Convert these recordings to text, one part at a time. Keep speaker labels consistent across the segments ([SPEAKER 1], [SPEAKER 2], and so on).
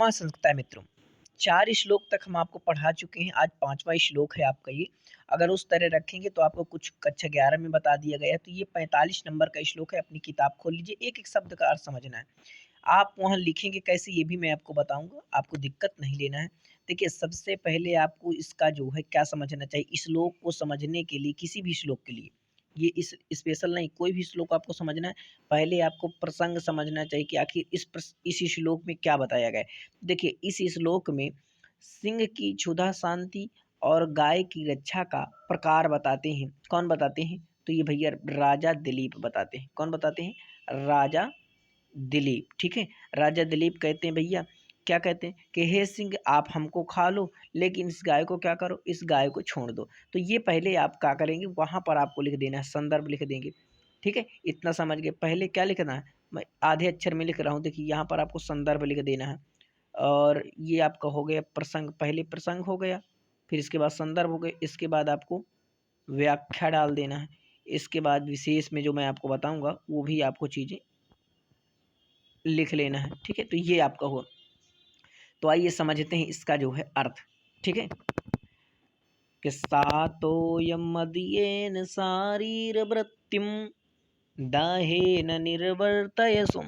[SPEAKER 1] माँ संस्कृता मित्रों, 4 श्लोक तक हम आपको पढ़ा चुके हैं, आज 5वाँ श्लोक है आपका ये। अगर उस तरह रखेंगे तो आपको कुछ कक्षा 11 में बता दिया गया है, तो ये 45 नंबर का श्लोक है, अपनी किताब खोल लीजिए, एक-एक शब्द का अर्थ समझना है। आप वहाँ लिखेंगे कैसे ये भी मैं आपको बताऊँगा, आपको दिक्कत नहीं लेना है। देखिए सबसे पहले आपको इसका जो है क्या समझना चाहिए, श्लोक को समझने के लिए किसी भी श्लोक के लिए, ये इस स्पेशल नहीं, कोई भी श्लोक आपको समझना है, पहले आपको प्रसंग समझना चाहिए कि आखिर इस श्लोक में क्या बताया गया है। देखिए इस श्लोक में सिंह की क्षुधा शांति और गाय की रक्षा का प्रकार बताते हैं। कौन बताते हैं? तो ये भैया राजा दिलीप बताते हैं। कौन बताते हैं? राजा दिलीप, ठीक है। राजा दिलीप कहते हैं भैया, क्या कहते हैं कि हे सिंह आप हमको खा लो, लेकिन इस गाय को क्या करो, इस गाय को छोड़ दो। तो ये पहले आप क्या करेंगे, वहाँ पर आपको लिख देना है, संदर्भ लिख देंगे, ठीक है। इतना समझ गए। पहले क्या लिखना है, मैं आधे अक्षर में लिख रहा हूँ, देखिए यहाँ पर आपको संदर्भ लिख देना है। और ये आपका हो गया प्रसंग, पहले प्रसंग हो गया, फिर इसके बाद संदर्भ हो गए, इसके बाद आपको व्याख्या डाल देना है। इसके बाद विशेष में जो मैं आपको बताऊंगा वो भी आपको चीज़ें लिख लेना है, ठीक है। तो ये आपका हो, तो आइए समझते हैं इसका जो है अर्थ, ठीक है। कि सातोऽयं मदीयेन शारीरवृत्तिं दाहेन निर्वर्तयसु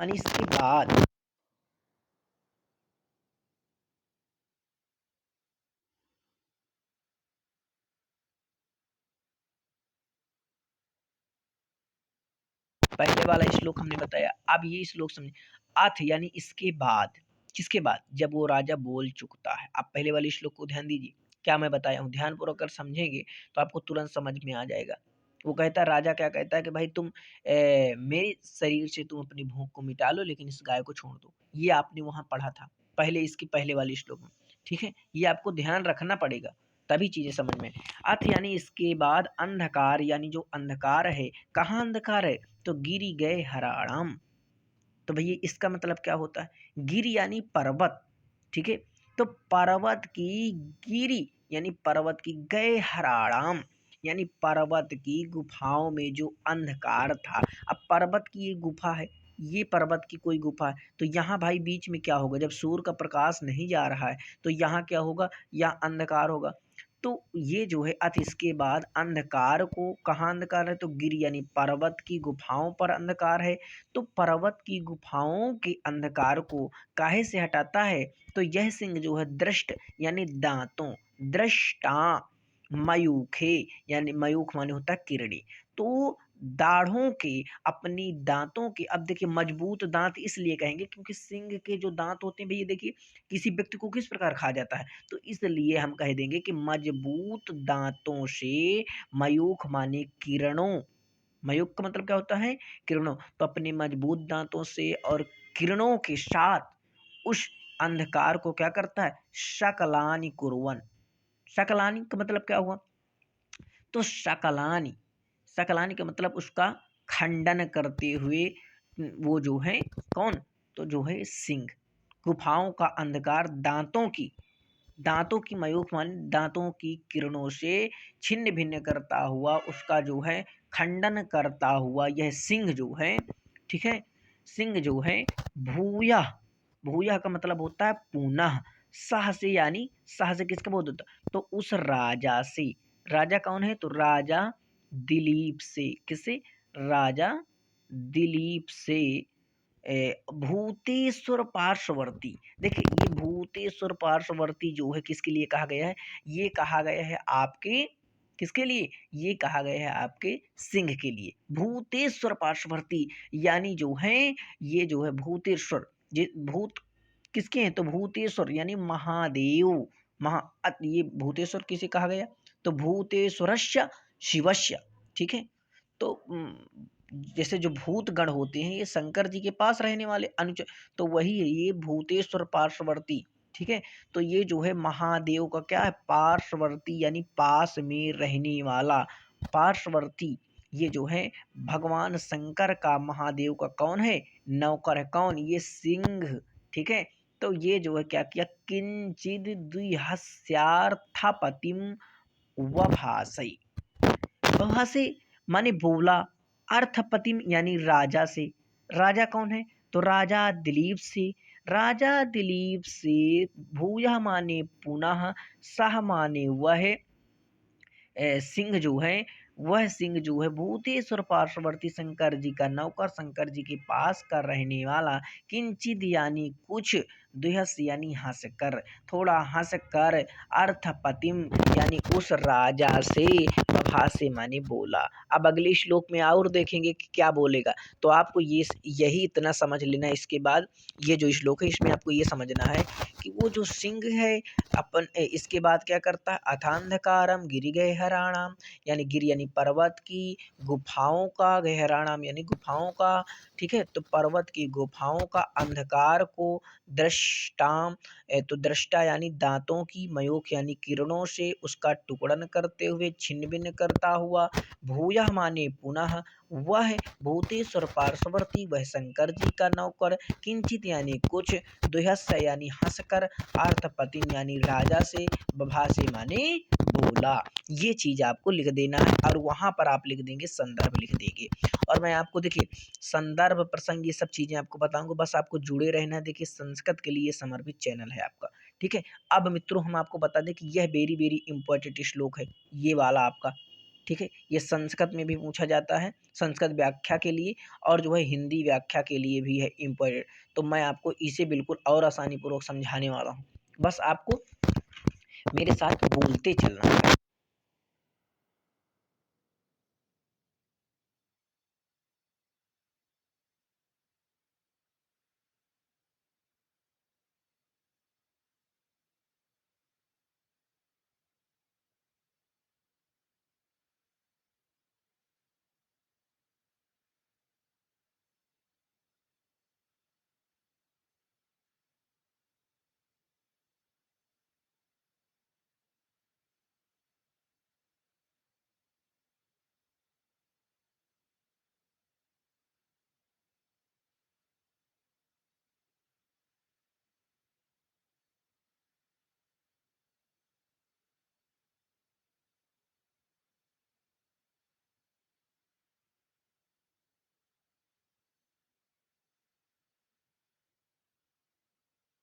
[SPEAKER 1] यानी इसके बाद। पहले वाला श्लोक हमने बताया, अब ये श्लोक समझे। अथ यानी इसके बाद, किसके बाद, जब वो राजा बोल चुकता है। आप पहले वाले श्लोक को ध्यान दीजिए, क्या मैं बताया हूँ, ध्यानपूर्वक अगर समझेंगे तो आपको तुरंत समझ में आ जाएगा। वो कहता है, राजा क्या कहता है कि भाई तुम मेरे शरीर से तुम अपनी भूख को मिटा लो, लेकिन इस गाय को छोड़ दो। ये आपने वहां पढ़ा था पहले, इसकी पहले वाले श्लोक में। ठीक है, ये आपको ध्यान रखना पड़ेगा, तभी चीजें समझ में। अथ यानी इसके बाद, अंधकार यानी जो अंधकार है, कहाँ अंधकार है, तो गिरी गए हराणाम। तो भैया इसका मतलब क्या होता है, गिरी यानी पर्वत। ठीक है, तो पर्वत की गिरी यानी पर्वत की, गए हराणाम यानी पर्वत की गुफाओं में जो अंधकार था। अब पर्वत की ये गुफा है, ये पर्वत की कोई गुफा है, तो यहाँ भाई बीच में क्या होगा, जब सूर्य का प्रकाश नहीं जा रहा है तो यहाँ क्या होगा, यहाँ अंधकार होगा। तो ये जो है अथ इसके बाद, अंधकार को, कहाँ अंधकार है, तो गिर यानी पर्वत की गुफाओं पर अंधकार है। तो पर्वत की गुफाओं के अंधकार को काहे से हटाता है, तो यह सिंह जो है दृष्ट यानी दांतों, दृष्टा, मयूखे यानी मयूख माने होता है किरड़ी, तो दाढ़ों के, अपनी दांतों के। अब देखिए मजबूत दांत इसलिए कहेंगे क्योंकि सिंह के जो दांत होते हैं भैया, देखिए किसी व्यक्ति को किस प्रकार खा जाता है, तो इसलिए हम कह देंगे कि मजबूत दांतों से, मयूख माने किरणों, मयूख का मतलब क्या होता है, किरणों, तो अपने मजबूत दांतों से और किरणों के साथ उस अंधकार को क्या करता है, शकलानि कुर्वन। शकलानि का मतलब क्या हुआ, तो शकलानि, शकलानि का मतलब उसका खंडन करते हुए, वो जो है कौन, तो जो है सिंह। गुफाओं का अंधकार दांतों की, दांतों की, मयूख मान दांतों की किरणों से छिन्न भिन्न करता हुआ, उसका जो है खंडन करता हुआ यह सिंह जो है, ठीक है, सिंह जो है, भूयः, भूयः का मतलब होता है पुनः, सह से यानी, सह से किसका बोध होता है, तो उस राजा से। राजा कौन है, तो राजा दिलीप से, किससे, राजा दिलीप से, भूतेश्वर पार्श्ववर्ती। देखिए ये भूतेश्वर पार्श्ववर्ती जो है किसके लिए कहा गया है, ये कहा गया है आपके, किसके लिए, ये कहा गया है आपके सिंह के लिए। भूतेश्वर पार्श्ववर्ती यानी जो है, ये जो है भूतेश्वर, भूत किसके हैं, तो भूतेश्वर यानी महादेव, ये भूतेश्वर किसे कहा गया, तो भूतेश्वरस्य शिवस्य। ठीक है, तो जैसे जो भूत गण होते हैं ये शंकर जी के पास रहने वाले अनुच, तो वही है ये भूतेश्वर पार्श्ववर्ती। ठीक है, तो ये जो है महादेव का क्या है, पार्श्ववर्ती यानी पास में रहने वाला, पार्श्ववर्ती। ये जो है भगवान शंकर का, महादेव का कौन है, नौकर है, कौन, ये सिंह। ठीक है, तो ये जो है क्या किया, किंचिद द्विहस्यार्थपतिम वभासई, वहां से माने बोला, अर्थपतिम यानी राजा से। राजा कौन है, तो राजा दिलीप से, राजा दिलीप से, भूयः माने पुनः, सह माने वह, सिंह जो है, वह सिंह जो है भूतेश्वर पार्श्ववर्ती शंकर जी का नौकर, शंकर जी के पास का रहने वाला, किंचित यानी कुछ, दुहस यानी हंस कर, थोड़ा हंस कर, अर्थपतिम यानी उस राजा से, प्रभा से माने बोला। अब अगले श्लोक में और देखेंगे कि क्या बोलेगा, तो आपको ये, यही इतना समझ लेना है। इसके बाद ये जो श्लोक है इसमें आपको ये समझना है कि वो जो सिंह है इसके बाद क्या करता है, अथांधकारम गिरि गहराणाम यानी गिर यानी पर्वत की, गुफाओं का, गहराणाम यानी गुफाओं का। ठीक है, तो पर्वत की गुफाओं का अंधकार को, दृष्टाम, तो दृष्टा यानी दांतों की, मयूख यानी किरणों से उसका टुकड़न करते हुए, छिन्न भिन्न करता हुआ, भूयः माने पुनः, वह भूतेश्वर पार्श्ववर्ती, वह शंकर जी का नौकर, किंचित यानी कुछ, दुहस्य यानी हंसकर, अर्थपति यानी राजा से, बभा से माने बोला। ये चीज आपको लिख देना है और वहां पर आप लिख देंगे, संदर्भ लिख देंगे। और मैं आपको देखिए संदर्भ, प्रसंग, ये सब चीजें आपको बताऊंगा, बस आपको जुड़े रहना है। देखिए संस्कृत के लिए समर्पित चैनल है आपका। ठीक है, अब मित्रों हम आपको बता दें कि यह वेरी वेरी इंपॉर्टेंट श्लोक है, ये वाला आपका। ठीक है, ये संस्कृत में भी पूछा जाता है, संस्कृत व्याख्या के लिए, और जो है हिंदी व्याख्या के लिए भी है इम्पोर्टेंट। तो मैं आपको इसे बिल्कुल और आसानी पूर्वक समझाने वाला हूँ, बस आपको मेरे साथ बोलते चलना है।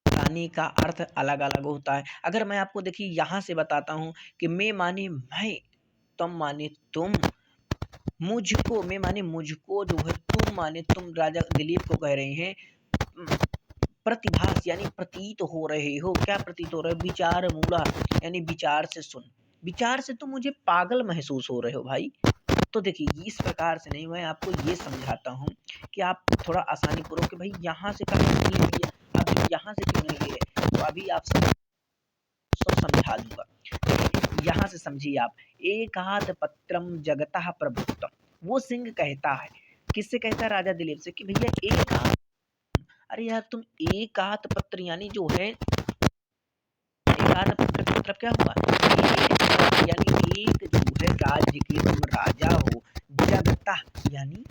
[SPEAKER 1] बताने का अर्थ अलग-अलग होता है। अगर मैं आपको देखिए यहाँ से बताता हूँ कि मैं माने मैं, तुम माने तुम, मुझको, मैं माने मुझको, जो है तुम माने तुम, राजा दिलीप को कह रहे हैं प्रतिभास यानी प्रतीत हो रहे हो। क्या प्रतीत हो रहे हो? विचार मूढ़ा यानी विचार से सुन, विचार से तुम मुझे पागल महसूस हो रहे हो भाई। तो देखिए इस प्रकार से नहीं, मैं आपको ये समझाता हूँ कि आप थोड़ा आसानी पूर्वक, कि भाई यहाँ से कहाँ नहीं लिए, अभी यहाँ से क्यों नहीं लिए, तो अभी आप सब समझा दूंगा। यहाँ से समझिए आप, एकात पत्रम जगतः प्रभुत्तम, वो सिंह कहता है, किससे कहता है? राजा दिलीप से, कि भैया एक, अरे यार तुम एकात पत्र यानी जो है, एकात पत्र का मतलब क्या हुआ? एक यानी एक जो है राज्य के तुम राजा हो, जगता यानी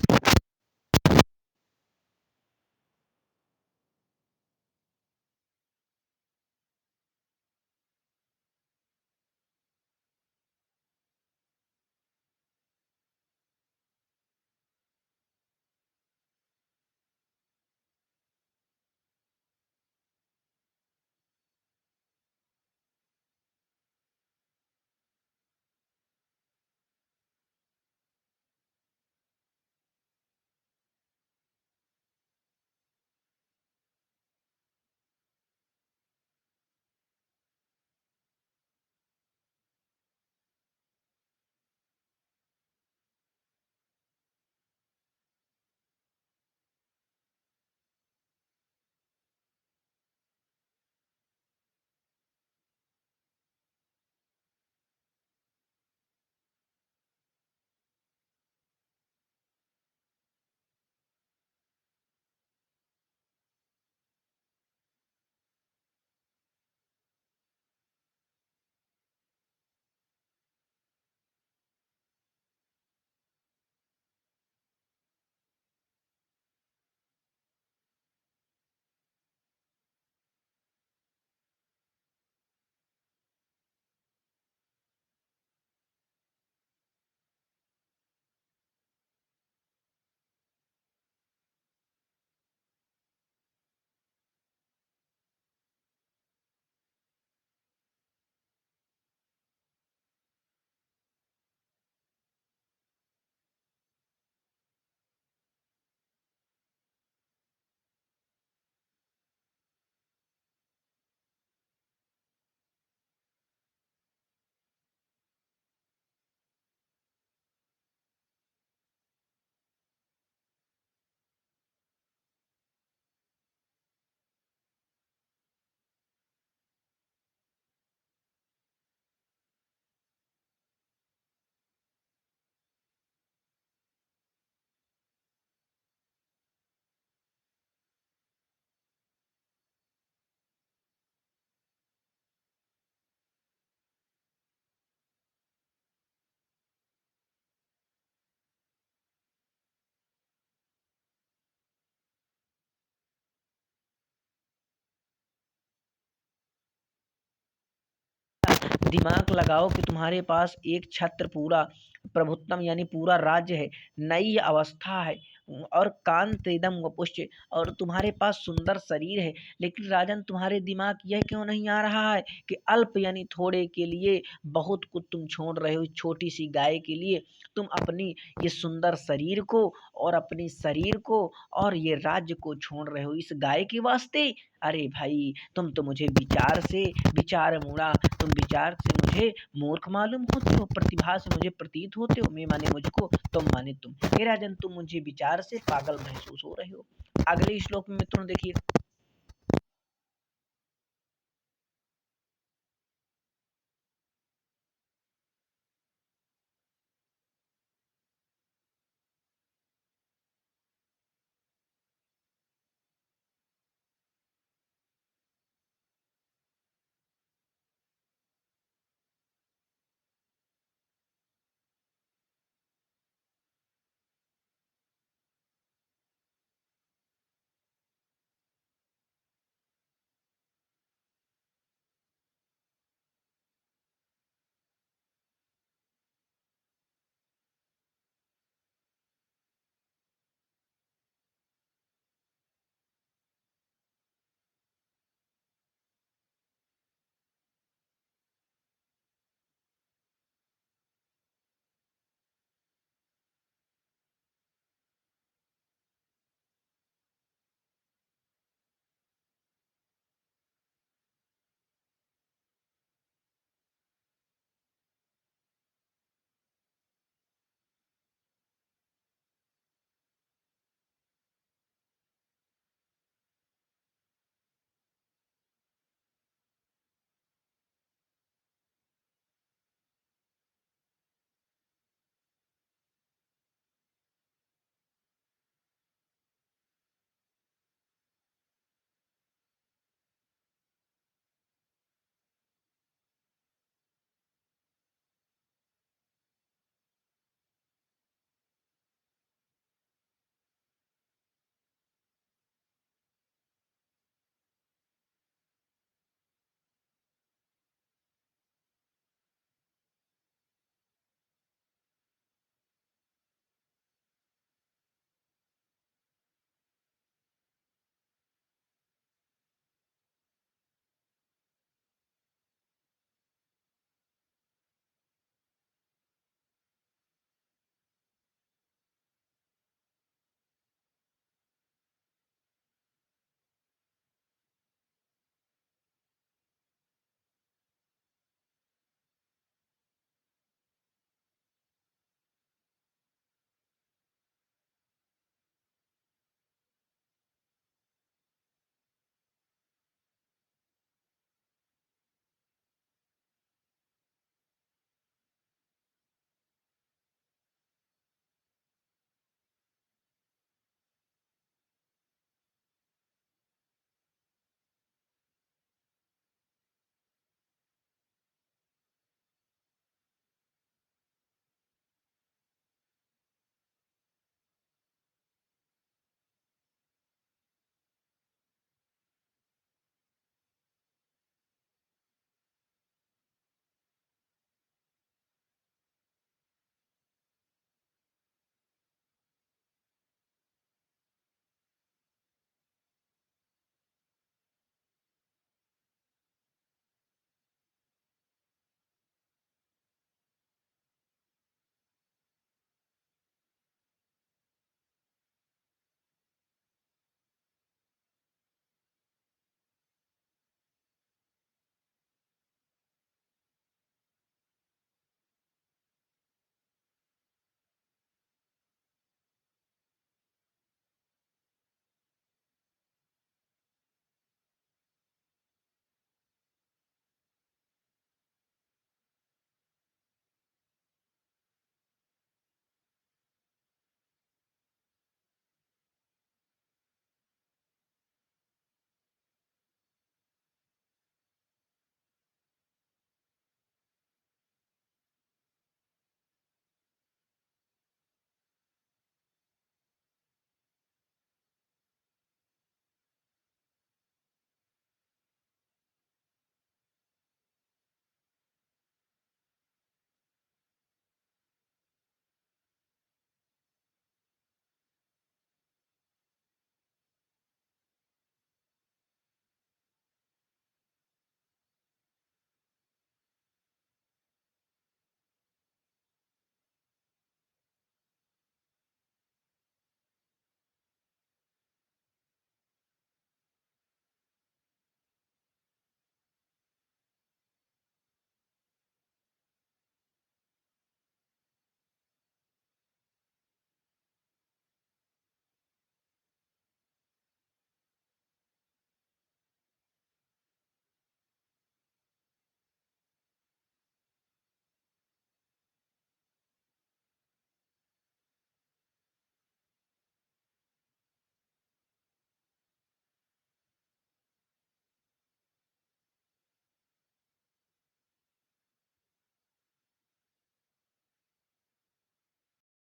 [SPEAKER 1] दिमाग लगाओ कि तुम्हारे पास एक छत्र पूरा प्रभुत्तम यानी पूरा राज्य है, नई अवस्था है, और कांतेदम वपुश्च, और तुम्हारे पास सुंदर शरीर है, लेकिन राजन तुम्हारे दिमाग यह क्यों नहीं आ रहा है कि अल्प यानी थोड़े के लिए बहुत कुछ तुम छोड़ रहे हो, छोटी सी गाय के लिए तुम अपनी ये सुंदर शरीर को और अपनी शरीर को और ये राज्य को छोड़ रहे हो इस गाय के वास्ते। अरे भाई तुम तो मुझे विचार से विचार मुड़ा, तुम विचार से मुझे मूर्ख मालूम होते हो, प्रतिभा से मुझे प्रतीत होते हो, मैं माने मुझको, तुम माने तुम। हे राजन तुम मुझे विचार से पागल महसूस हो रहे हो। अगले श्लोक में मित्रों देखिए,